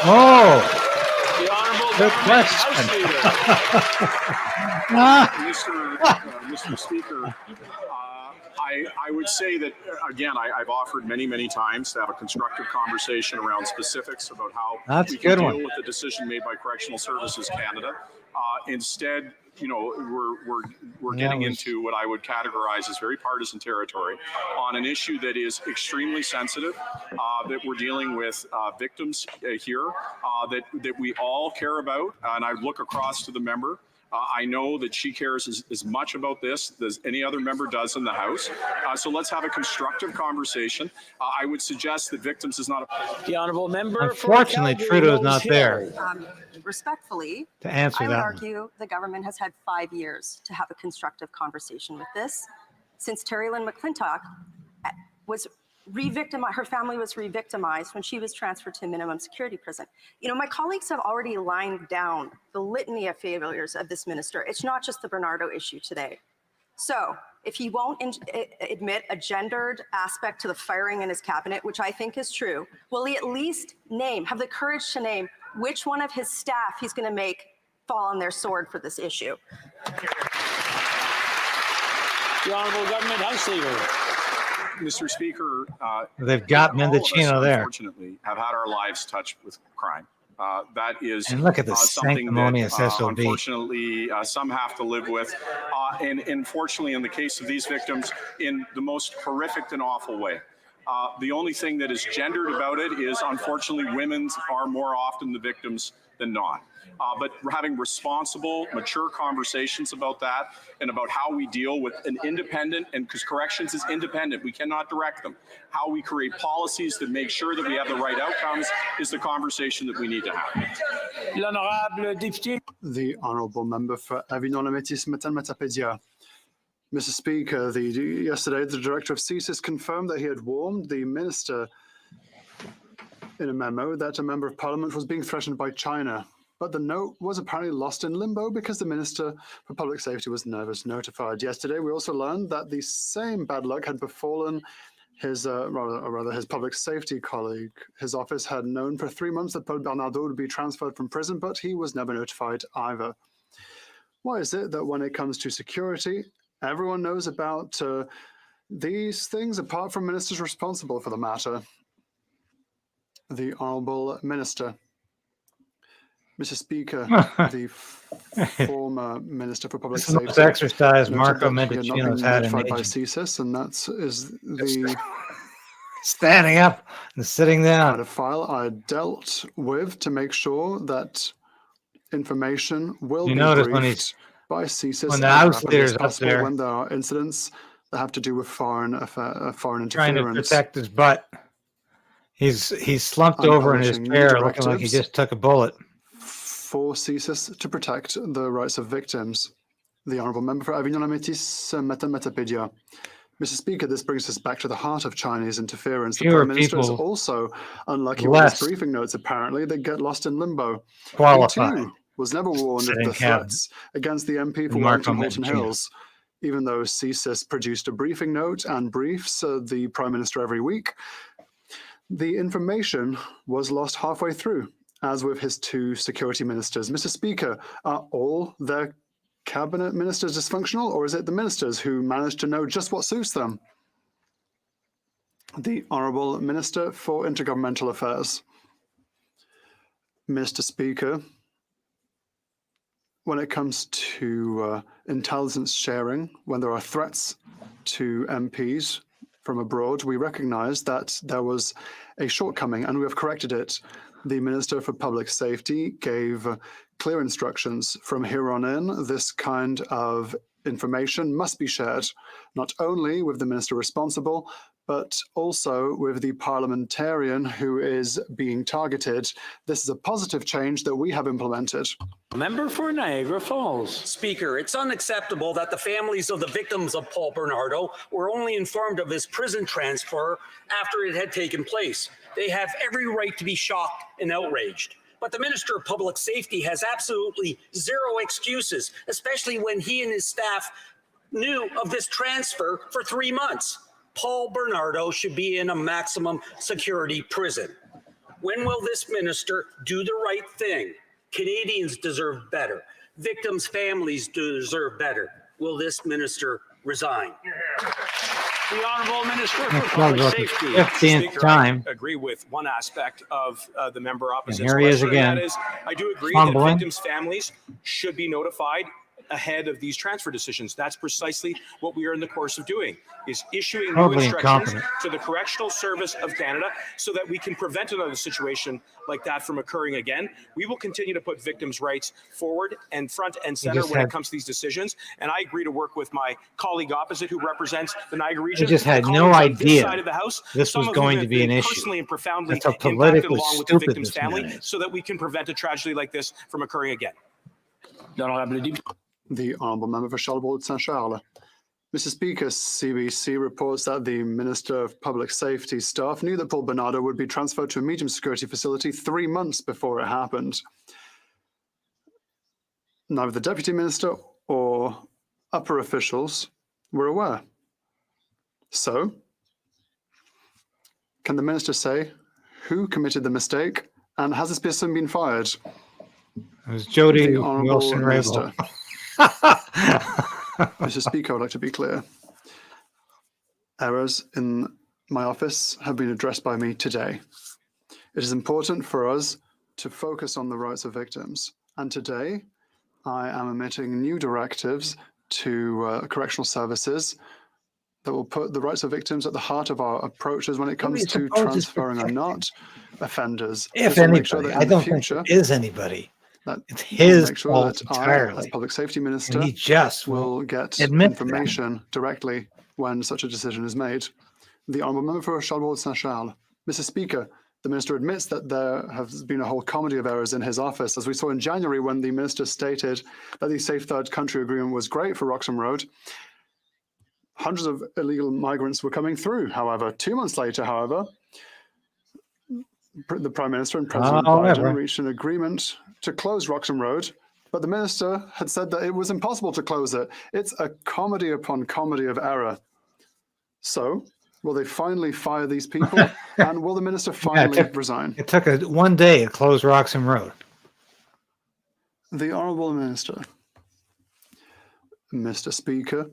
Oh, The honourable good House Leader. Mr. Speaker, I would say that, again, I've offered many times to have a constructive conversation around specifics about how That's we a can good deal one. with the decision made by Correctional Services Canada. Instead, you know, we're getting into what I would categorize as very partisan territory on an issue that is extremely sensitive, that we're dealing with victims here that we all care about. And I look across to the member. I know that she cares as much about this as any other member does in the House. So let's have a constructive conversation. I would suggest that victims is not a... The honourable member. Unfortunately, Trudeau's not there Respectfully, to answer I would that. argue the government has had 5 years to have a constructive conversation with this. Since Terry Lynn McClintock was re-victimized, her family was re-victimized when she was transferred to a minimum security prison. You know, my colleagues have already lined down the litany of failures of this minister. It's not just the Bernardo issue today. So if he won't admit a gendered aspect to the firing in his cabinet, which I think is true, will he at least have the courage to name which one of his staff he's going to make fall on their sword for this issue? The honourable government House Leader. Mr. Speaker, They've got all of us, Mendicino there. unfortunately, have had our lives touched with crime. That is And look at this something sanctimonious that, SOB. unfortunately, some have to live with. And unfortunately, in the case of these victims, in the most horrific and awful way. The only thing that is gendered about it is, unfortunately, women are more often the victims than not. But we're having responsible, mature conversations about that and about how we deal with an independent, and because corrections is independent, we cannot direct them. How we create policies that make sure that we have the right outcomes is the conversation that we need to have. L'honorable député. The honourable member for Avignon-le-Métis, Matapédia. Mr. Speaker, yesterday the director of CSIS confirmed that he had warned the minister in a memo that a member of parliament was being threatened by China. But the note was apparently lost in limbo because the Minister for Public Safety was never notified. Yesterday, we also learned that the same bad luck had befallen his his public safety colleague. His office had known for 3 months that Paul Bernardo would be transferred from prison, but he was never notified either. Why is it that when it comes to security, everyone knows about these things apart from ministers responsible for the matter? The Honourable Minister. Mr. Speaker, the former Minister for Public Safety. This exercise noted Marco that he had not been Mendicino's had in notified by ages. CSIS, and that is the Standing up and sitting down. A file I dealt with to make sure that information will be briefed by CSIS when the House rapidly as leader's up possible there when there are incidents that have to do with foreign interference. trying to protect his butt. He's slumped over in his chair looking like he just took a bullet. For CSIS to protect the rights of victims. The Honourable Member for Avignon-Métis Metapedia. Mr. Speaker, this brings us back to the heart of Chinese interference. The Prime Minister is also unlucky with his briefing notes, apparently. They get lost in limbo. He too was never warned of the threats against the MP for Wellington Halton Hills. Even though CSIS produced a briefing note and briefs the Prime Minister every week, the information was lost halfway through, as with his two security ministers. Mr. Speaker, are all their cabinet ministers dysfunctional, or is it the ministers who manage to know just what suits them? The Honourable Minister for Intergovernmental Affairs. Mr. Speaker, when it comes to intelligence sharing, when there are threats to MPs from abroad, we recognise that there was a shortcoming and we have corrected it. The Minister for Public Safety gave clear instructions from here on in. This kind of information must be shared, not only with the minister responsible, but also with the parliamentarian who is being targeted. This is a positive change that we have implemented. Member for Niagara Falls. Speaker, it's unacceptable that the families of the victims of Paul Bernardo were only informed of his prison transfer after it had taken place. They have every right to be shocked and outraged. But the Minister of Public Safety has absolutely zero excuses, especially when he and his staff knew of this transfer for 3 months. Paul Bernardo should be in a maximum security prison. When will this minister do the right thing? Canadians deserve better. Victims' families deserve better. Will this minister resign? The Honourable Minister for Public Safety. 15th time. I agree with one aspect of the member opposite's here he is question, again. and that is, I do agree Fumbling. that victims' families should be notified ahead of these transfer decisions. That's precisely what we are in the course of doing, is issuing new Totally instructions incompetent. to the Correctional Service of Canada so that we can prevent another situation like that from occurring again. We will continue to put victims' rights forward and front and center when it comes to these decisions. And I agree to work with my colleague opposite who represents the Niagara region. I just had the no colleagues on this idea side of the House, this some was of whom going have to be an been issue. personally and profoundly That's how impacted politically along with the stupid victim's this man family is. so that we can prevent a tragedy like this from occurring again. The Honourable Member for Charles-Saint-Charles. Mr. Speaker, CBC reports that the Minister of Public Safety staff knew that Paul Bernardo would be transferred to a medium security facility 3 months before it happened. Neither the Deputy Minister or upper officials were aware. So, can the Minister say who committed the mistake and has this person been fired? It was Jody The Honourable Wilson-Raybould. Minister. Mr. Speaker, I would like to be clear. Errors in my office have been addressed by me today. It is important for us to focus on the rights of victims. And today, I am emitting new directives to correctional services that will put the rights of victims at the heart of our approaches when it comes to transferring or not offenders. If This will anybody, make sure that in I the don't think future, there is anybody. that It's will his make sure fault that I, entirely. as Public Safety Minister, And he just will won't get admit to that. information directly when such a decision is made. The Honourable Member for Charles-Saint-Charles. Mr. Speaker, the Minister admits that there has been a whole comedy of errors in his office, as we saw in January when the Minister stated that the Safe Third Country Agreement was great for Roxham Road. Hundreds of illegal migrants were coming through, however. 2 months later, however, the Prime Minister and President Biden reached an agreement to close Roxham Road, but the Minister had said that it was impossible to close it. It's a comedy upon comedy of error. So, will they finally fire these people? And will the Minister finally resign? It took 1 day to close Roxham Road. The Honourable Minister. Mr. Speaker,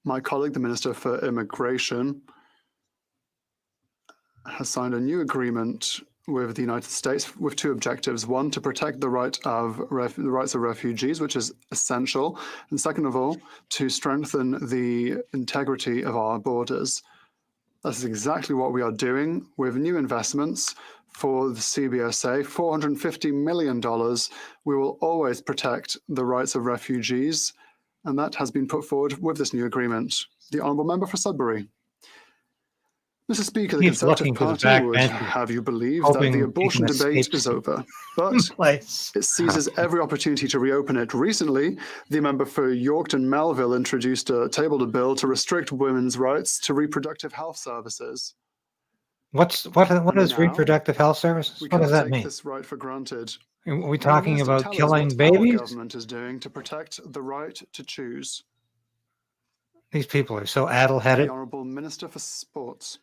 my colleague, the Minister for Immigration, has signed a new agreement with the United States with two objectives. One, to protect the rights of refugees, which is essential. And second of all, to strengthen the integrity of our borders. That's exactly what we are doing with new investments for the CBSA, $450 million. We will always protect the rights of refugees, and that has been put forward with this new agreement. The Honourable Member for Sudbury. Mr. Speaker, the He's Conservative looking for the Party would backbench, have you believe that hoping the he abortion can debate escape is over, but place. it seizes every opportunity to reopen it. Recently, the member for Yorkton Melville tabled a bill to restrict women's rights to reproductive health services. What is reproductive health services? We What does cannot that take mean? this right for granted. Are we Can the talking Minister about tell us killing what babies? our government is doing to protect the right to choose? These people are so The addle-headed. Honourable Minister for Sports.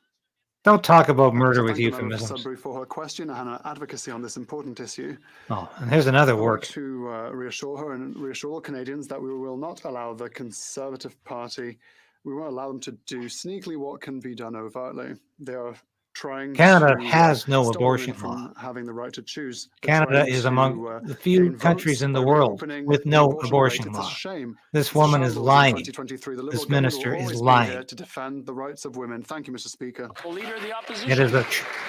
Don't talk about murder with Thank the member for euphemisms. Sudbury for her question and her advocacy on this important issue. Oh, and here's another I want work. to reassure her and reassure all Canadians that we will not allow the Conservative Party, we won't allow them to do sneakily what can be done overtly. They are trying Canada to has no stop abortion women law. from having the right to choose. They're Canada trying is to, among the few gain countries votes in the by world reopening with the no abortion abortion debate. law. It's a shame. This It's a woman is shambles in lying. 2023. The Liberal This government minister will is always be lying. there to defend the rights of women. Thank you, Mr. Speaker. Leader of the opposition.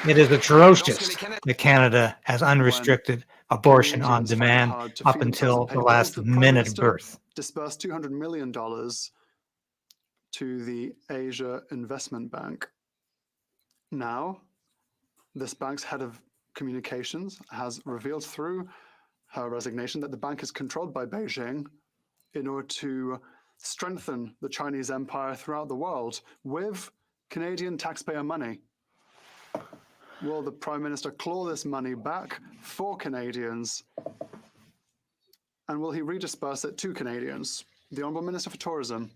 It is atrocious that Canada has unrestricted abortion on Canadians find it demand hard to up feed until themselves the in last papers, the Prime minute of Minister birth. disbursed $200 million to the Asia Investment Bank. Now, this bank's head of communications has revealed through her resignation that the bank is controlled by Beijing in order to strengthen the Chinese empire throughout the world with Canadian taxpayer money. Will the Prime Minister claw this money back for Canadians? And will he redisperse it to Canadians? The Honourable Minister for Tourism.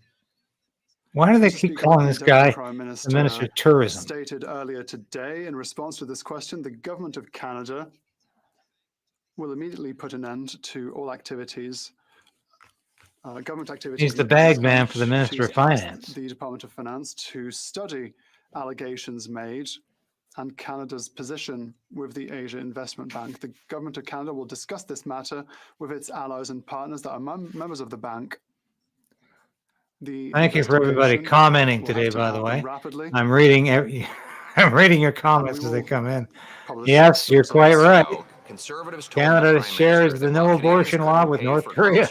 Why do they Mr. keep Speaker, calling the this Deputy guy Prime the Minister Minister of Tourism? stated earlier today in response to this question, the Government of Canada will immediately put an end to all activities, government activities. He's the bag man for the She's Minister of asked Finance. the Department of Finance to study allegations made and Canada's position with the Asia Investment Bank. The Government of Canada will discuss this matter with its allies and partners that are members of the bank. Thank you for everybody commenting today, by the way. I'm reading your comments as they come in. Yes, you're quite right. Conservatives told Canada shares the no abortion law with North Korea.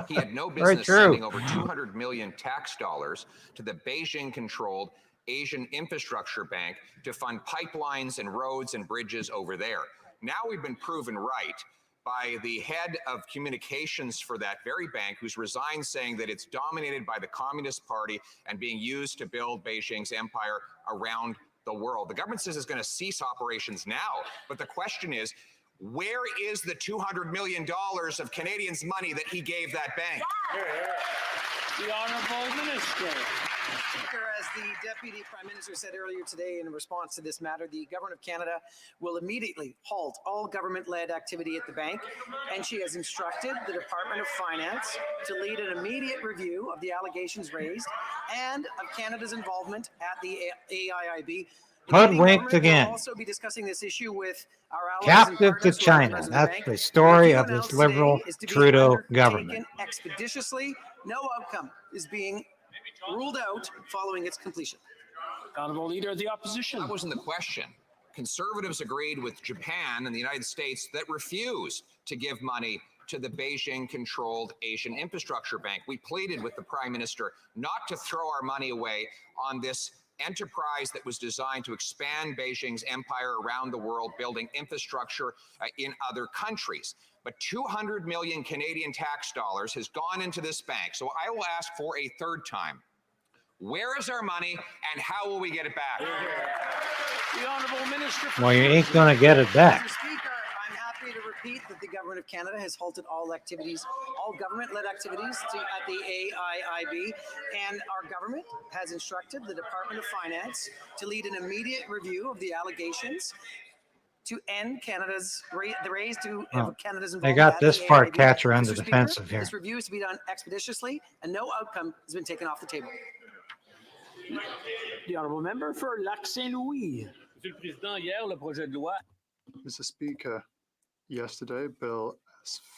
He had no Very business true. sending over $200 million tax dollars to the Beijing-controlled Asian Infrastructure Bank to fund pipelines and roads and bridges over there. Now we've been proven right by the head of communications for that very bank, who's resigned, saying that it's dominated by the Communist Party and being used to build Beijing's empire around the world. The government says it's going to cease operations now, but the question is, where is the $200 million of Canadians' money that he gave that bank? The Honourable Minister. Speaker, as the Deputy Prime Minister said earlier today in response to this matter, the Government of Canada will immediately halt all government-led activity at the bank, and she has instructed the Department of Finance to lead an immediate review of the allegations raised and of Canada's involvement at the AIIB. Hoodwinked again. We'll also be discussing this issue with our allies and Captive to partners who are China. members of the That's bank. the story The of review this announced liberal today is to be Trudeau undertaken government. expeditiously. No outcome is being ruled out following its completion. Honourable Leader of the Opposition. That wasn't the question. Conservatives agreed with Japan and the United States that refused to give money to the Beijing-controlled Asian Infrastructure Bank. We pleaded with the Prime Minister not to throw our money away on this enterprise that was designed to expand Beijing's empire around the world, building infrastructure in other countries. But 200 million Canadian tax dollars has gone into this bank. So I will ask for a third time, where is our money and how will we get it back? The Honourable Minister. Well, you ain't going to get it back. Mr. Speaker, I'm happy to repeat that the Government of Canada has halted all activities, all government-led activities at the AIIB, and our government has instructed the Department of Finance to lead an immediate review of the allegations to end Canada's Canada's involvement. They got this at the part AIIB. catcher on the Mr. Speaker, defensive here. This review is to be done expeditiously, and no outcome has been taken off the table. The Honourable Member for Lac-Saint-Louis. Monsieur le Président, hier, le projet de loi. Mr. Speaker, yesterday, Bill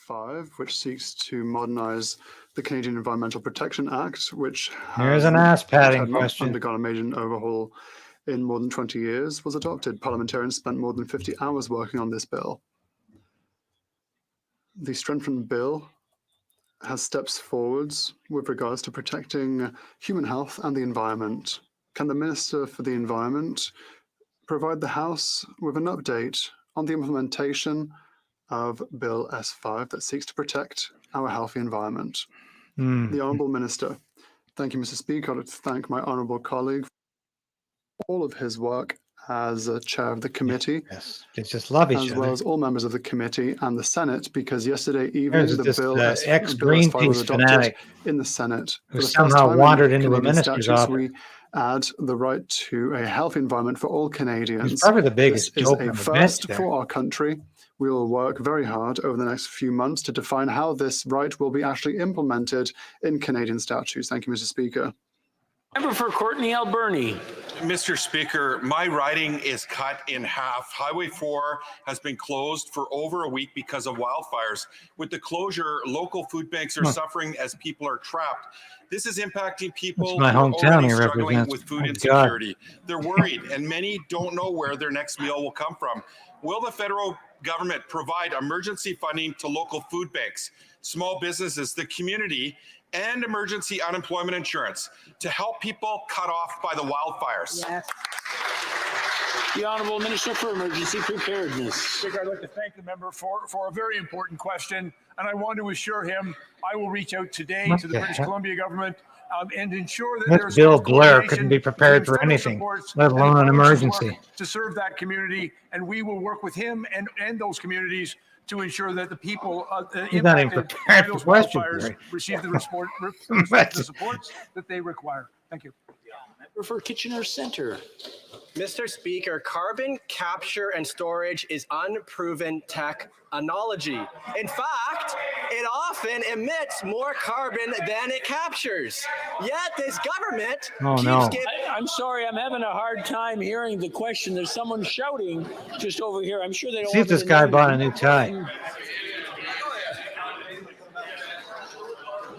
S5, which seeks to modernize the Canadian Environmental Protection Act, which Here's an ass-patting had not question. undergone a major overhaul in more than 20 years was adopted. Parliamentarians spent more than 50 hours working on this bill. The strengthened bill has steps forwards with regards to protecting human health and the environment. Can the Minister for the Environment provide the House with an update on the implementation of Bill S5 that seeks to protect our healthy environment? The Honourable Minister. Thank you, Mr. Speaker. I'd like to thank my honourable colleague for all of his work as chair of the committee. Yes, they just love each as other. well as all members of the committee and the Senate, because yesterday evening There's the this bill ex Bill S5 was Greenpeace adopted fanatic in the Senate. who For the first somehow time wandered in into a Canadian minister's statutes, office. we add the right to a healthy environment for all Canadians. He's probably the biggest This joke is on a the bench first there. for our country. We will work very hard over the next few months to define how this right will be actually implemented in Canadian statutes. Thank you, Mr. Speaker. Member for Courtney Alberni. Mr. Speaker, my riding is cut in half. Highway 4 has been closed for over a week because of wildfires. With the closure, local food banks are suffering as people are trapped. This is impacting people That's my who are hometown already he struggling represents. with food My insecurity. They're worried, and many don't know where their next meal will come from. Will the federal government provide emergency funding to local food banks, small businesses, the community, and emergency unemployment insurance to help people cut off by the wildfires? Yes. The Honourable Minister for Emergency Preparedness. Speaker, I'd like to thank the member for a very important question, and I want to assure him I will reach out today to the British Columbia government and ensure that That's there's Bill Blair coordination couldn't be prepared between for federal anything, supports let and alone an private emergency. support to serve that community, and we will work with him and those communities to ensure that the people He's not even impacted prepared by for those questions, wildfires Barry. receive the supports that they require. Thank you. Member for Kitchener Centre. Mr. Speaker, carbon capture and storage is unproven technology. In fact, it often emits more carbon than it captures. Yet this government keeps giving... I'm sorry, I'm having a hard time hearing the question. There's someone shouting just over here. I'm sure they don't See if want me this to guy know bought a you. new tie.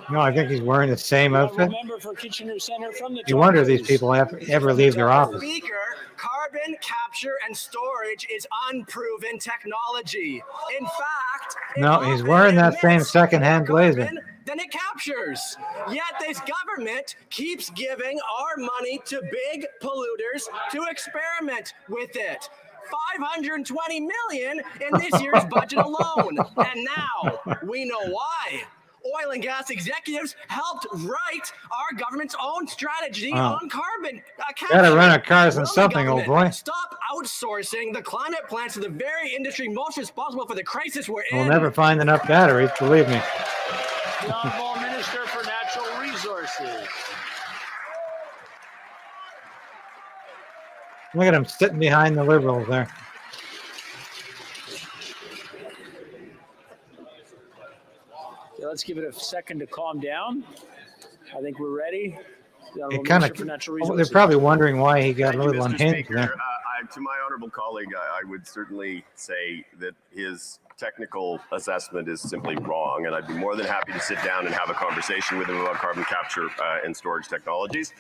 No, I think he's wearing the same outfit. Member for Kitchener Centre from the You wonder if these people ever leave their office. Speaker, carbon capture and storage is unproven technology. In fact, No, he's wearing that same secondhand blazer. than it captures. Yet this government keeps giving our money to big polluters to experiment with it. $520 million in this year's budget alone. And now we know why. Oil and gas executives helped write our government's own strategy on carbon capture. Gotta run our cars on Will the something, old government boy. Stop outsourcing the climate plans to the very industry most responsible for the crisis we're in. We'll never find enough batteries, believe me. The Honourable Minister for Natural Resources. Look at him sitting behind the Liberals there. Okay, let's give it a second to calm down. I think we're ready. The Honourable It kind Minister for Natural of, they're Resources. probably wondering why he got a little Mr. unhinged Speaker, there. to my honourable colleague, I would certainly say that his technical assessment is simply wrong, and I'd be more than happy to sit down and have a conversation with him about carbon capture and storage technologies.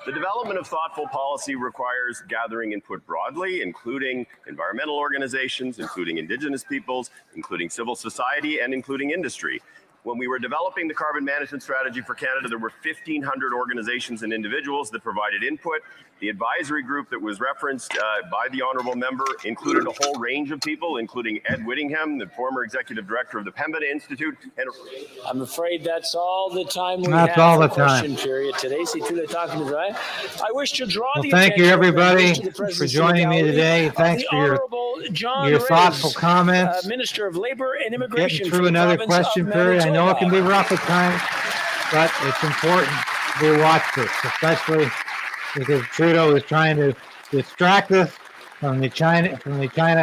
The development of thoughtful policy requires gathering input broadly, including environmental organizations, including Indigenous peoples, including civil society, and including industry. When we were developing the carbon management strategy for Canada, there were 1,500 organizations and individuals that provided input. The advisory group that was referenced by the honourable member included a whole range of people, including Ed Whittingham, the former executive director of the Pembina Institute. And I'm afraid that's all the time we That's have all for the time. question period today. See, too, they're talking to the I wish to draw Well, the thank you, attention of the everybody, members to the for presidency joining me gallery today. of Thanks the for your Honourable John your Reyes, thoughtful comments. Minister of Labour and Getting Immigration through for the another province of question period. I know it can be Manitoba. rough at times, but it's important we watch this, especially because Trudeau is trying to distract us from the China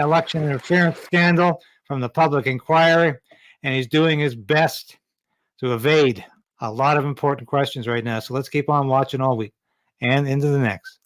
election interference scandal, from the public inquiry, and he's doing his best to evade a lot of important questions right now. So let's keep on watching all week and into the next.